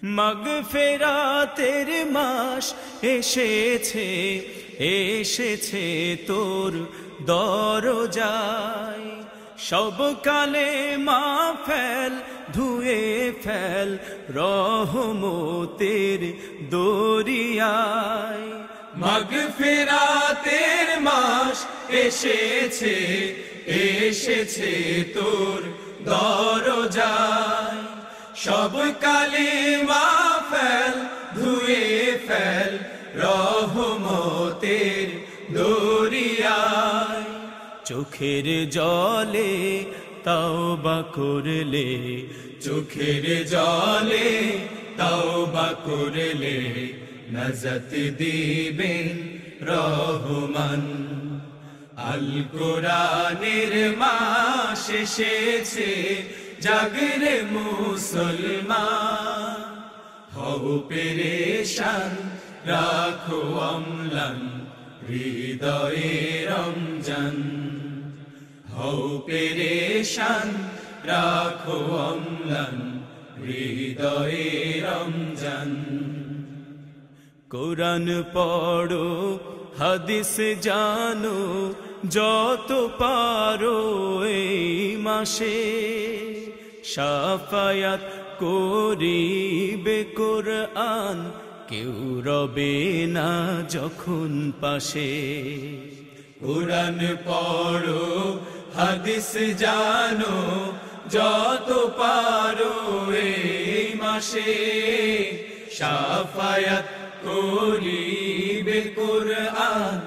মাগফিরাতের মাস এসেছে, এসেছে তোর দরজায়। সব কালেমা ফেল, ধুয়ে ফেল রহমতের দরিয়ায়। মাগফিরাতের মাস এসেছে, এসেছে তোর দরজায়। সব কালেমা ফেল, ধুয়ে ফেল রহমতের দরিয়ায়। চোখের জলে তাওবা করলে, চোখের জলে তাওবা করলে নাজাত দিবেন রহমান। আল কোরআনের মাস এসেছে, জাগরে মুসলমান। হও পেরেশান, রাখো অম্লান হৃদয়ে রমজান। হও পেরেশান, রাখো অম্লান হৃদয়ে রমজান। কোরআন পড়ো, হাদিস জানো, যত পারো এই মাসে। শাফায়াত করিবে কোরআন, কেউ রবে না যখন পাশে। কোরআন পড়ো, হাদিস জানো, যত পারো এই মাসে। শাফায়াত করিবে কোরআন,